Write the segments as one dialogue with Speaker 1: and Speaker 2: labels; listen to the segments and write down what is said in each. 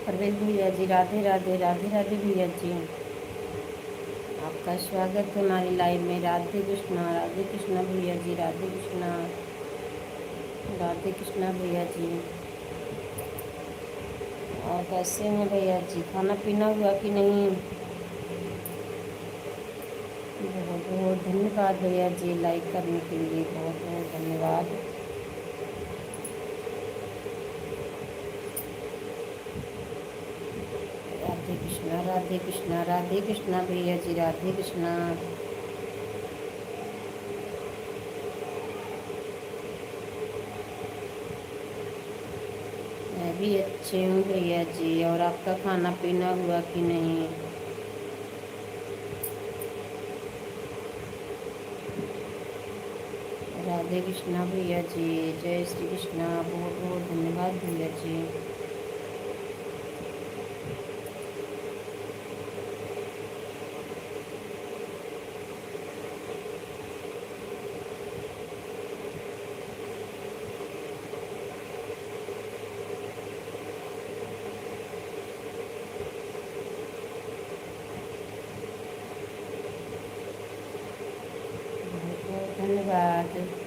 Speaker 1: परवेज भैया जी राधे राधे, राधे राधे भैया जी। आपका स्वागत है हमारी लाइव में। राधे कृष्णा भैया जी, राधे कृष्णा, राधे कृष्णा भैया जी। और कैसे हैं भैया जी, खाना पीना हुआ कि नहीं? बहुत बहुत धन्यवाद भैया जी, लाइक करने के लिए बहुत बहुत धन्यवाद। राधे कृष्णा, राधे कृष्णा, राधे कृष्णा भैया जी, राधे कृष्णा। मैं भी अच्छी हूँ भैया जी। और आपका खाना पीना हुआ कि नहीं? राधे कृष्णा भैया जी, जय श्री कृष्णा, बहुत बहुत धन्यवाद भैया जी। बहुत बहुत धन्यवाद।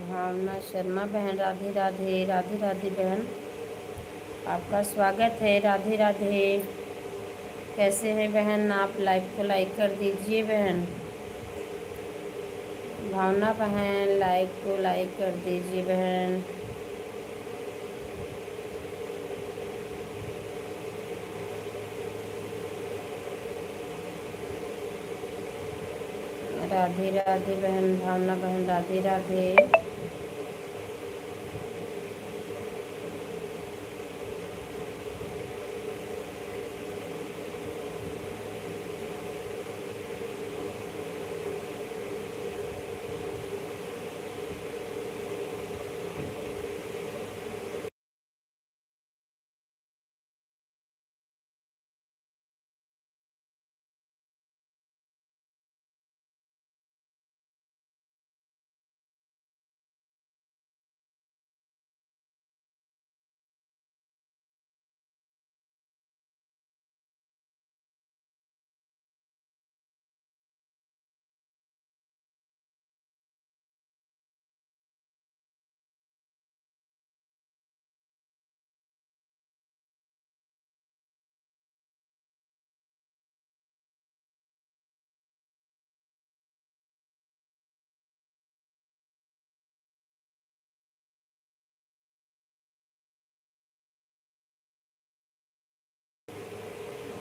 Speaker 1: भावना शर्मा बहन, राधे राधे, राधे राधे बहन, आपका स्वागत है। राधे राधे। कैसे हैं बहन आप? लाइव को लाइक कर दीजिए बहन। भावना बहन, लाइक को लाइक कर दीजिए बहन। राधे राधे बहन, भावना बहन, राधे राधे।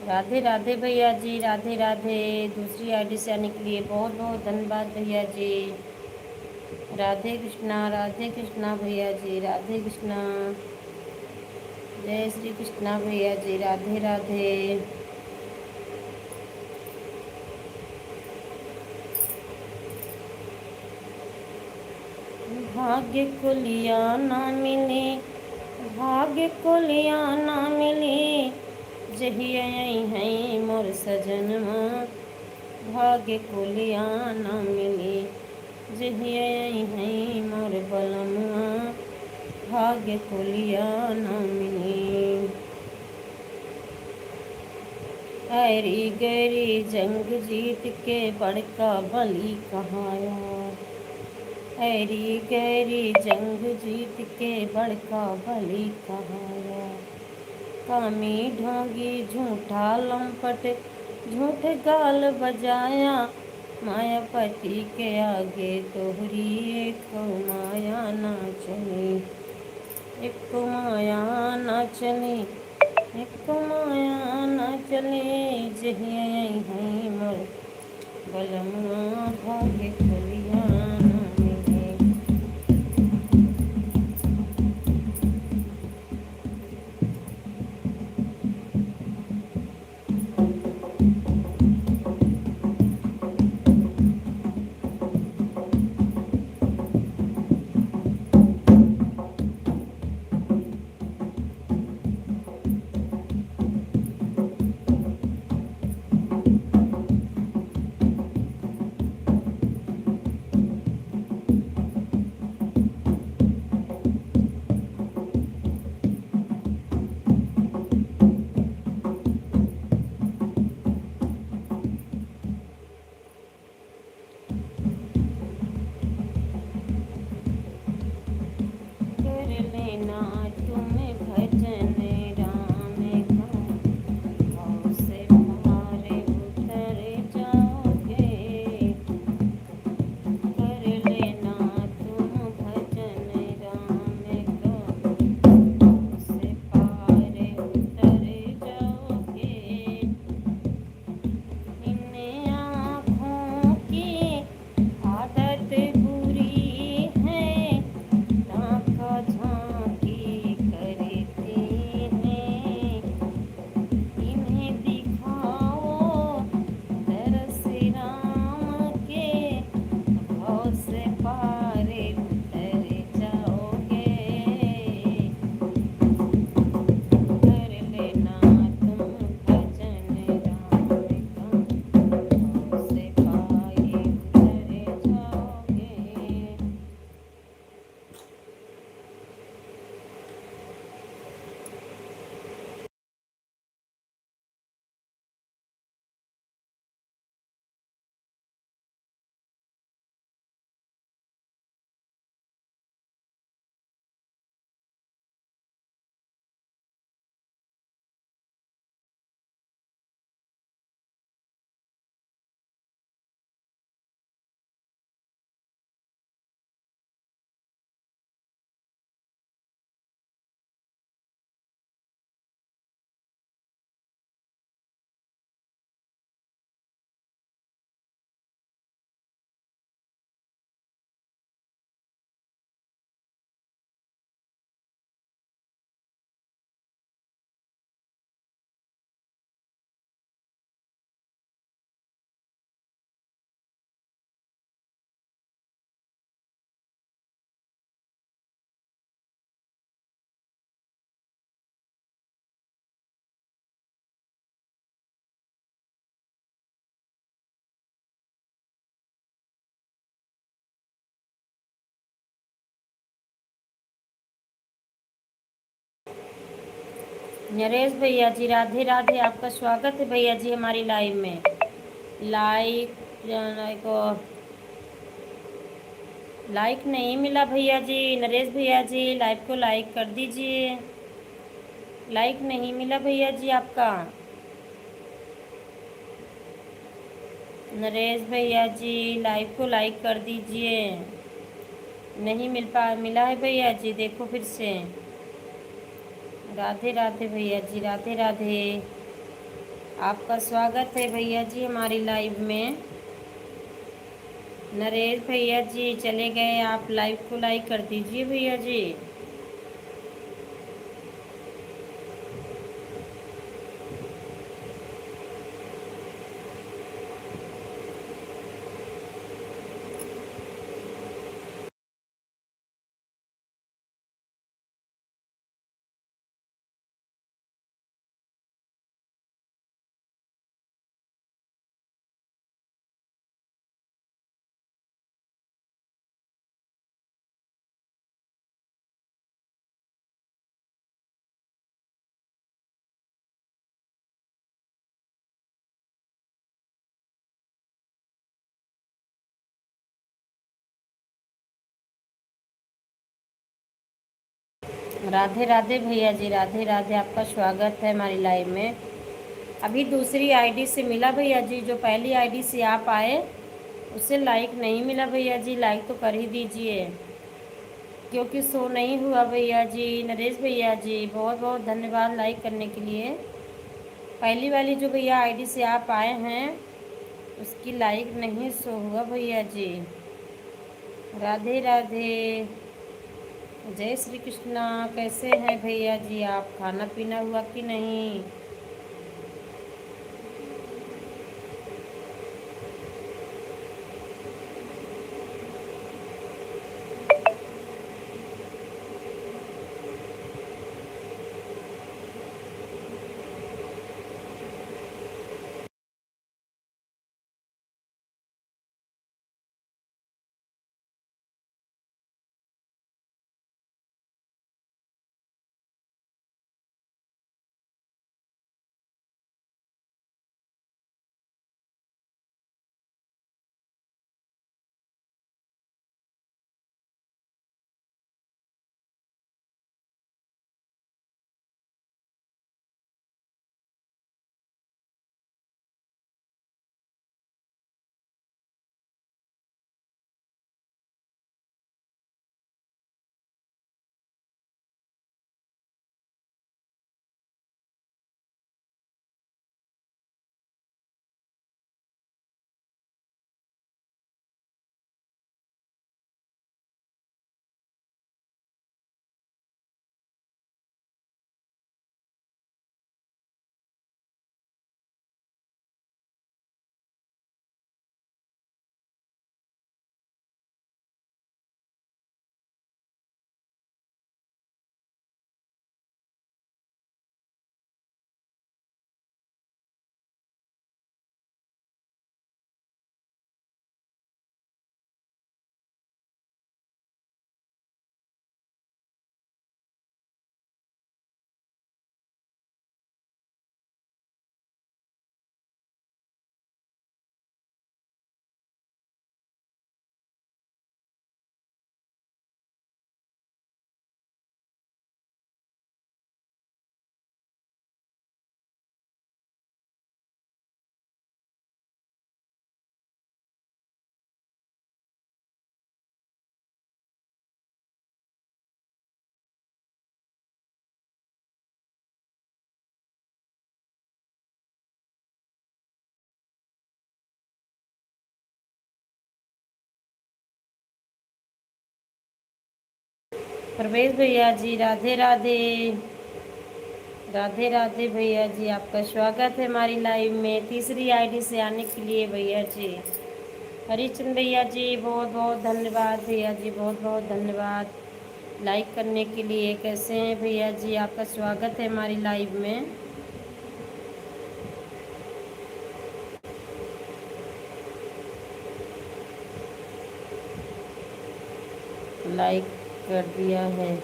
Speaker 1: राधे राधे भैया जी, राधे राधे। दूसरी आईडी से आने के लिए बहुत बहुत धन्यवाद भैया जी। राधे कृष्णा भैया जी, राधे कृष्णा, जय श्री कृष्णा भैया जी, राधे राधे। भाग्य को लिया ना मिले, भाग्य को लिया ना मिले, जही आई है मोर सजनवा। भाग्य को लिया ना मिले, जही आई है मोर बलमवा। भाग्य को लिया ना मिले। ऐरी गैरी जंग जीत के बड़का बली कहाया। ऐरी गैरी जंग जीत के बड़का बली कहाया। कामी ढोंगी झूठा लंपट झूठ गाल बजाया। मायापति के आगे तोहरी एक माया ना चली। एक माया ना चली। एक माया ना चले जहिया हैं मोर बलमुआ भाग्य कलिया ना मिले। कर लेना तुम भजन राम का, भाव से पार उतर जाओगे। कर लेना तुम भजन राम का, भाव से पार उतर जाओगे। इन आँखों की आदत बुरी है, ताका झांकी करती हैं। इन्हें दिखाओ तरस राम के, भाव से पार उतर जाओगे। कर लेना तुम भजन राम का, भाव से पार उतर जाओगे। नरेश भैया जी राधे राधे, आपका स्वागत है भैया जी हमारी लाइव में। लाइक को लाइक नहीं मिला भैया जी। नरेश भैया जी लाइव को लाइक कर दीजिए। लाइक नहीं मिला भैया जी आपका। नरेश भैया जी लाइव को लाइक कर दीजिए। नहीं मिला है भैया जी, देखो फिर से। राधे राधे भैया जी, राधे राधे, आपका स्वागत है भैया जी हमारी लाइव में। नरेश भैया जी चले गए, आप लाइव को लाइक कर दीजिए भैया जी। राधे राधे भैया जी, राधे राधे। आपका स्वागत है हमारी लाइव में। अभी दूसरी आईडी से मिला भैया जी, जो पहली आईडी से आप आए उससे लाइक नहीं मिला भैया जी, लाइक तो कर ही दीजिए क्योंकि शो नहीं हुआ भैया जी। नरेश भैया जी बहुत बहुत धन्यवाद लाइक करने के लिए। पहली वाली जो भैया आईडी से आप आए हैं उसकी लाइक नहीं शो हुआ भैया जी। राधे राधे, जय श्री कृष्णा। कैसे हैं भैया जी आप? खाना पीना हुआ कि नहीं? प्रवेश भैया जी राधे राधे। राधे राधे भैया जी, आपका स्वागत है हमारी लाइव में तीसरी आईडी से आने के लिए भैया जी। हरिचंद भैया जी बहुत बहुत धन्यवाद भैया जी, बहुत बहुत धन्यवाद लाइक करने के लिए। कैसे हैं भैया जी? आपका स्वागत है हमारी लाइव में। लाइक कर दिया है।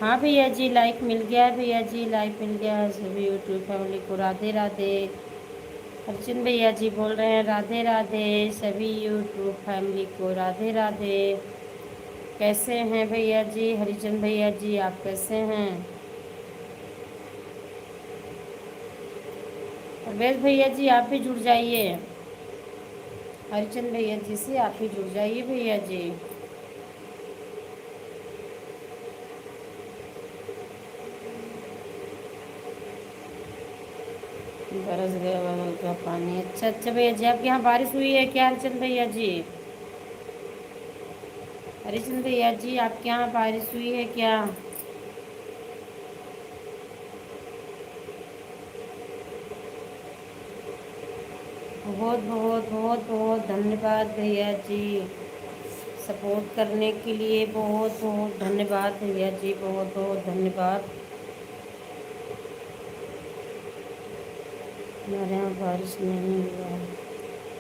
Speaker 1: हाँ भैया जी, लाइक मिल गया है भैया जी, लाइक मिल गया है सभी यूट्यूब फैमिली को। राधे राधे। अर्जुन भैया जी बोल रहे हैं राधे राधे सभी यूट्यूब फैमिली को, राधे राधे। कैसे हैं भैया जी? हरिचंद भैया जी आप कैसे हैं? परवेज भैया जी आप भी जुड़ जाइए, हरिचंद भैया जी से आप भी जुड़ जाइए भैया जी। बरस गया बादल का पानी। अच्छा अच्छा भैया जी, आपके यहाँ बारिश हुई है क्या हरिचंद भैया जी? हरिचंद भैया जी आपके यहाँ बारिश हुई है क्या? बहुत बहुत बहुत बहुत धन्यवाद भैया जी, सपोर्ट करने के लिए बहुत बहुत धन्यवाद भैया जी, बहुत बहुत धन्यवाद। हमारे यहाँ बारिश नहीं हुआ है।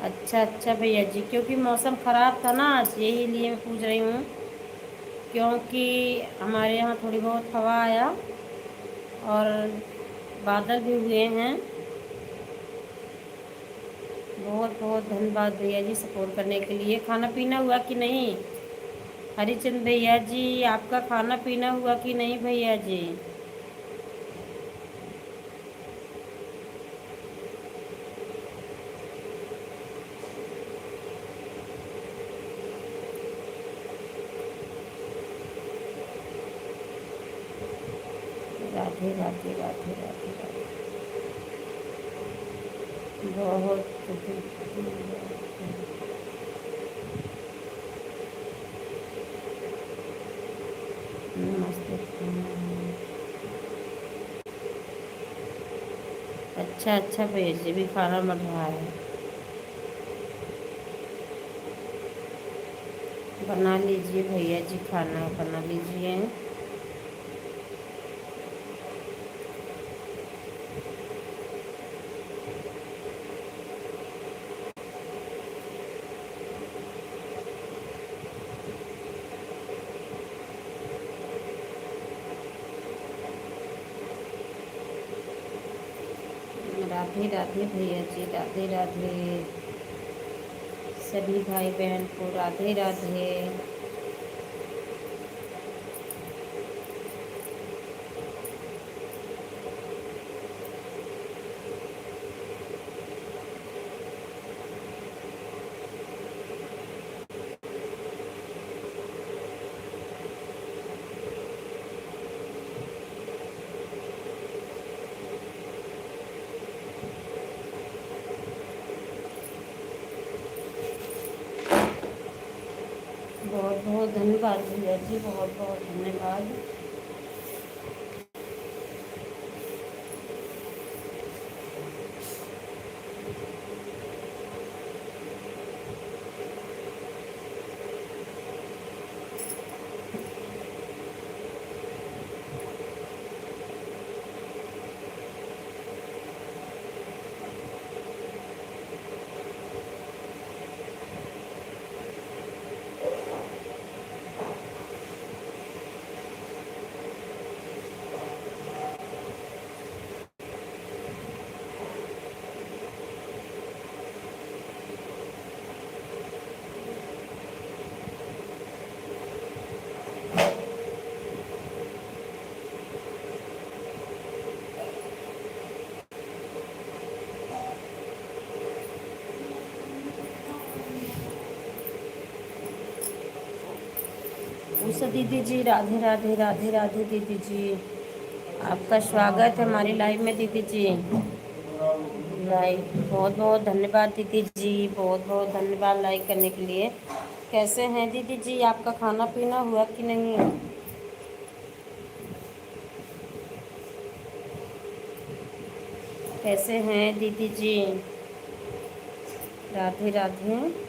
Speaker 1: अच्छा अच्छा भैया जी, क्योंकि मौसम ख़राब था ना आज, यही लिए मैं पूछ रही हूँ। क्योंकि हमारे यहाँ थोड़ी बहुत हवा आया और बादल भी हुए हैं। बहुत बहुत धन्यवाद भैया जी सपोर्ट करने के लिए। खाना पीना हुआ कि नहीं? हरिचंद भैया जी, आपका खाना पीना हुआ कि नहीं भैया जी? राधे राधे राधे राधे राधे। बहुत नमस्ते। अच्छा अच्छा भैया जी, भी खाना बन रहा है। बना लीजिए भैया जी, खाना बना लीजिए। राधे राधे भैया जी, राधे राधे। सभी भाई बहन को राधे राधे। बहुत बहुत धन्यवाद भैया जी, बहुत बहुत धन्यवाद। उषा दीदी जी, राधे राधे राधे राधे दीदी जी। आपका स्वागत है हमारी लाइव में दीदी जी। लाइक बहुत बहुत धन्यवाद दीदी जी, बहुत बहुत धन्यवाद लाइक करने के लिए। कैसे हैं दीदी जी, आपका खाना पीना हुआ कि नहीं? कैसे हैं दीदी जी? राधे राधे।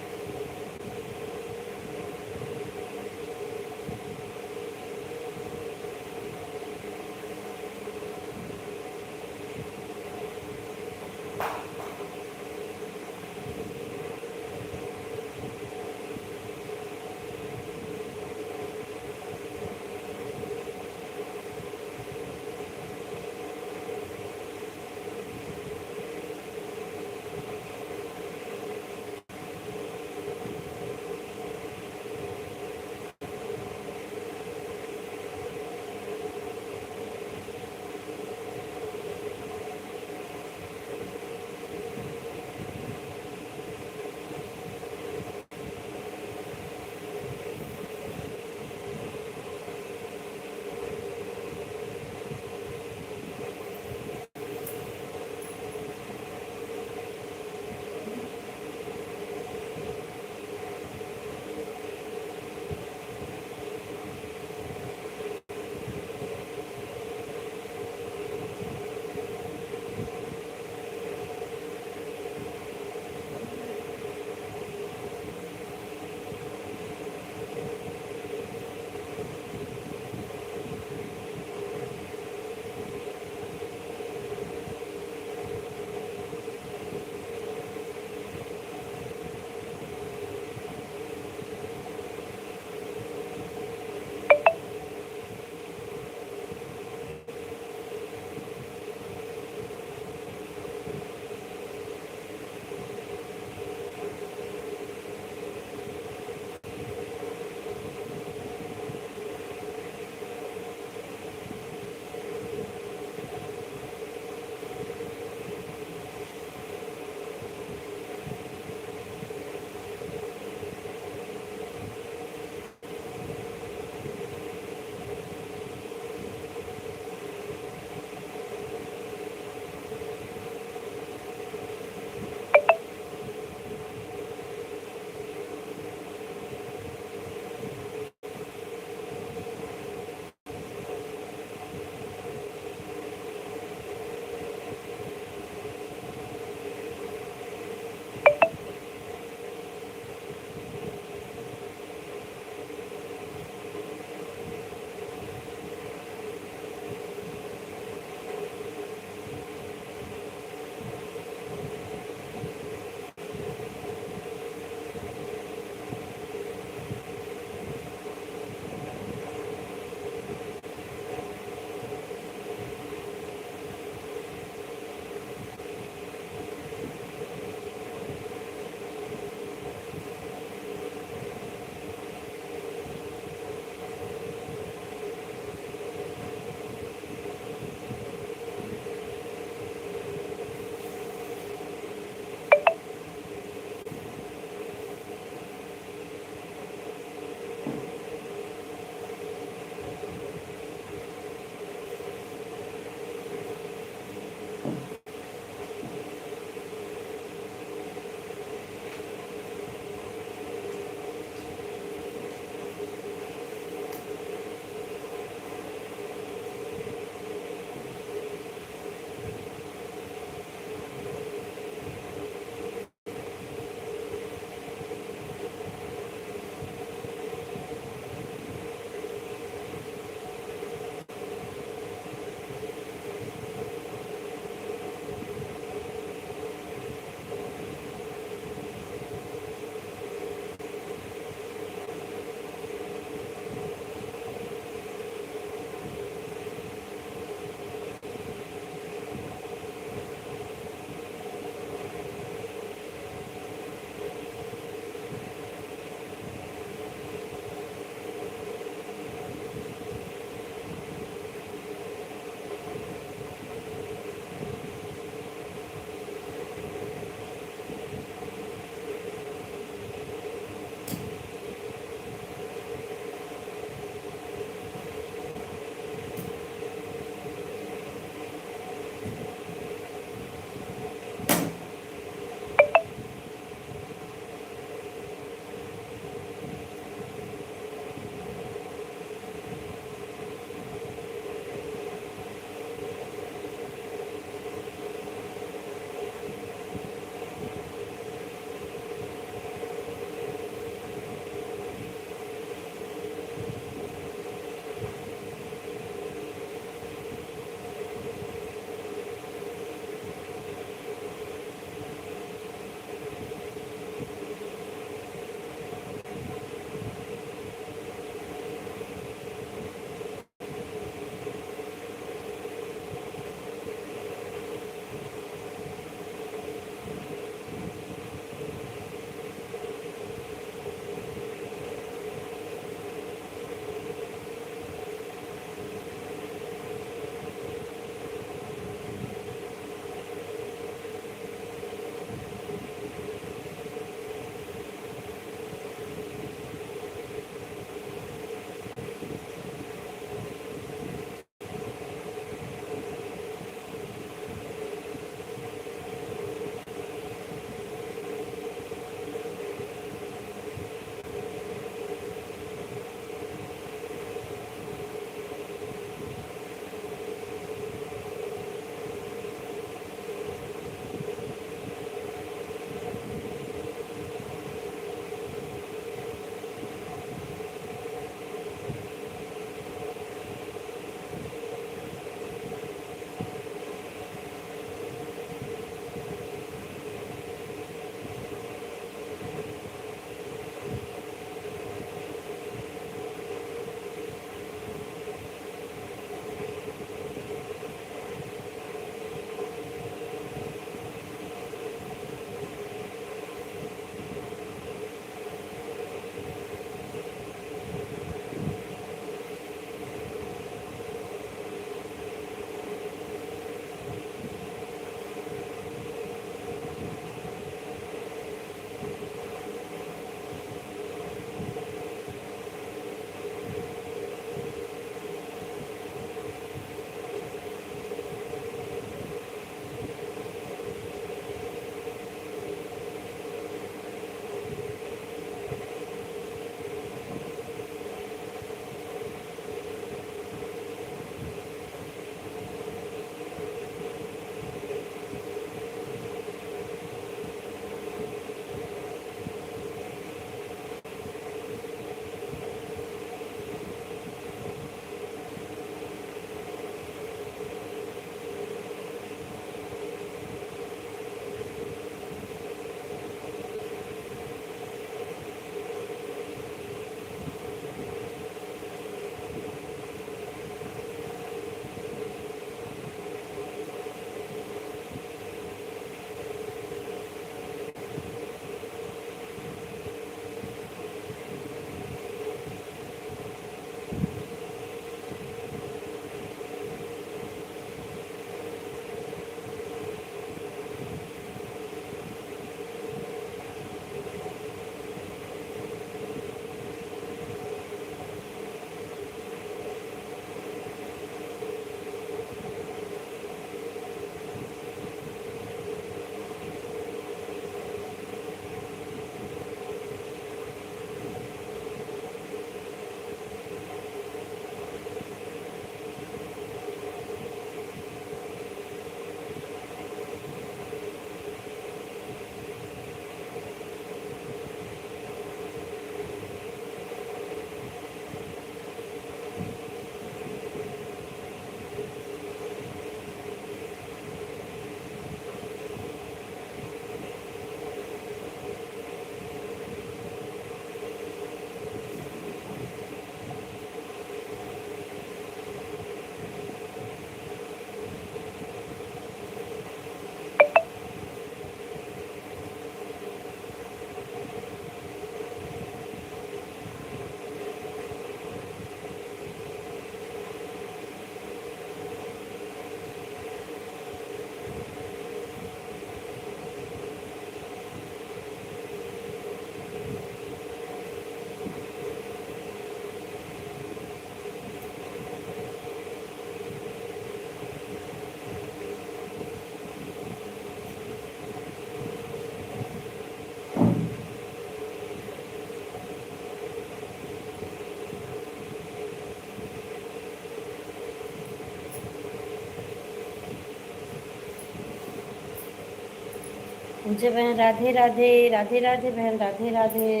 Speaker 1: पूजा बहन राधे राधे, राधे राधे बहन, राधे राधे।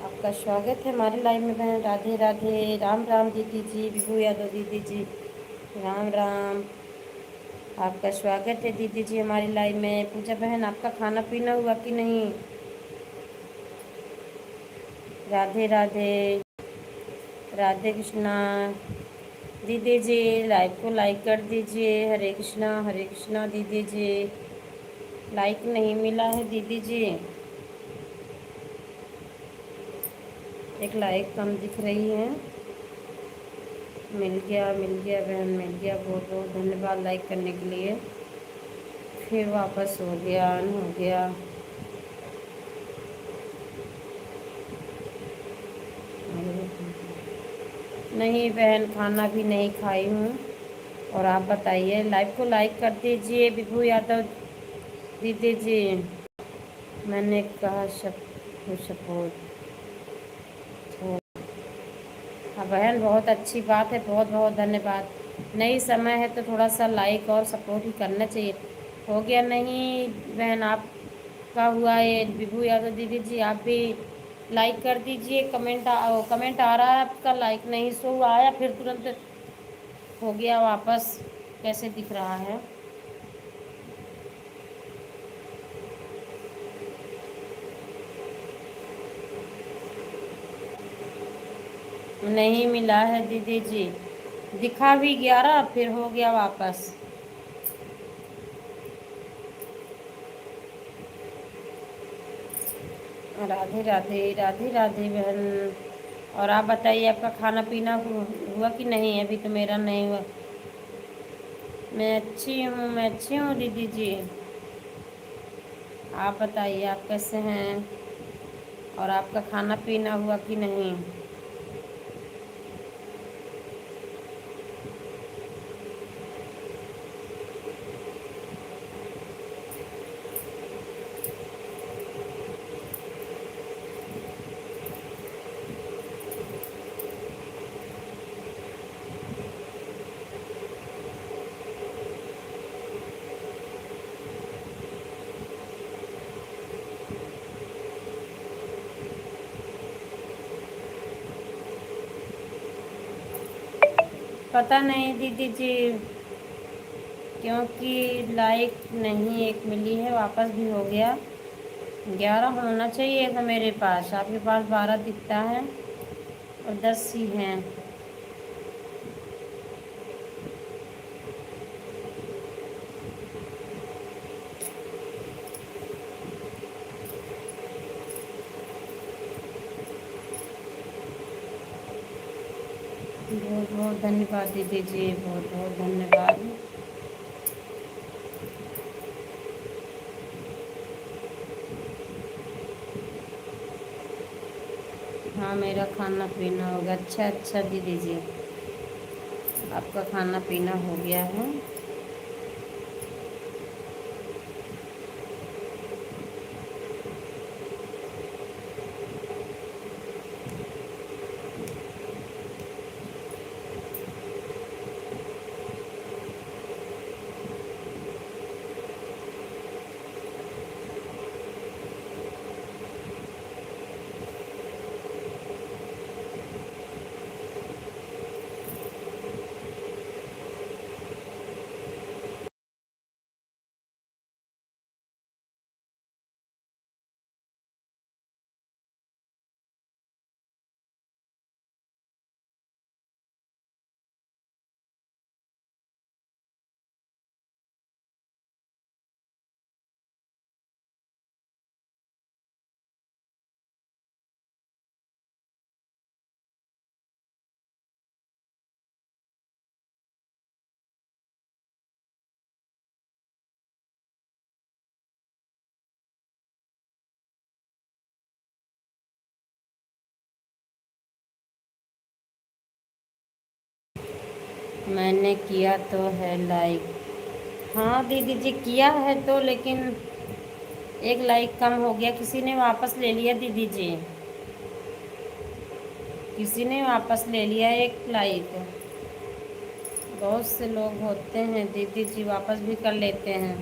Speaker 1: आपका स्वागत है हमारे लाइव में बहन, राधे राधे। राम राम दीदी जी, विभू यादव दीदी जी, राम राम। आपका स्वागत है दीदी जी हमारी लाइव में। पूजा बहन आपका खाना पीना हुआ कि नहीं? राधे राधे, राधे कृष्णा। दीदी जी लाइव को लाइक कर दीजिए। हरे कृष्णा दीदी जी। लाइक नहीं मिला है दीदी जी, एक लाइक कम दिख रही है। मिल गया बहन, मिल गया। बहुत बहुत धन्यवाद लाइक करने के लिए। फिर वापस हो गया, ऑन हो गया। नहीं बहन, खाना भी नहीं खाई हूँ। और आप बताइए, लाइव को लाइक कर दीजिए विभू यादव दीदी जी। मैंने कहा सपोर्ट। हाँ बहन, बहुत अच्छी बात है, बहुत बहुत धन्यवाद। नई समय है तो थोड़ा सा लाइक और सपोर्ट ही करना चाहिए। हो गया नहीं बहन, आपका हुआ है विभू यादव दीदी जी, आप भी लाइक कर दीजिए। कमेंट आ रहा है आपका, लाइक नहीं शो आया, फिर तुरंत हो गया वापस, कैसे दिख रहा है? नहीं मिला है दीदी जी, दिखा भी 11 फिर हो गया वापस। राधे राधे, राधे राधे बहन। और आप बताइए, आपका खाना पीना हुआ कि नहीं? अभी तो मेरा नहीं हुआ। मैं अच्छी हूँ दीदी जी। आप बताइए, आप कैसे हैं? और आपका खाना पीना हुआ कि नहीं? पता नहीं दीदी जी, क्योंकि लाइक नहीं एक मिली है, वापस भी हो गया। 11 होना चाहिए था मेरे पास, आपके पास 12 दिखता है और 10 ही हैं। बहुत बहुत धन्यवाद दीदी जी, बहुत बहुत धन्यवाद। हाँ मेरा खाना पीना हो गया। अच्छा अच्छा दीदी जी, आपका खाना पीना हो गया है। मैंने किया तो है लाइक। हाँ दीदी जी किया है तो, लेकिन एक लाइक कम हो गया, किसी ने वापस ले लिया दीदी जी, किसी ने वापस ले लिया एक लाइक। बहुत से लोग होते हैं दीदी जी, वापस भी कर लेते हैं।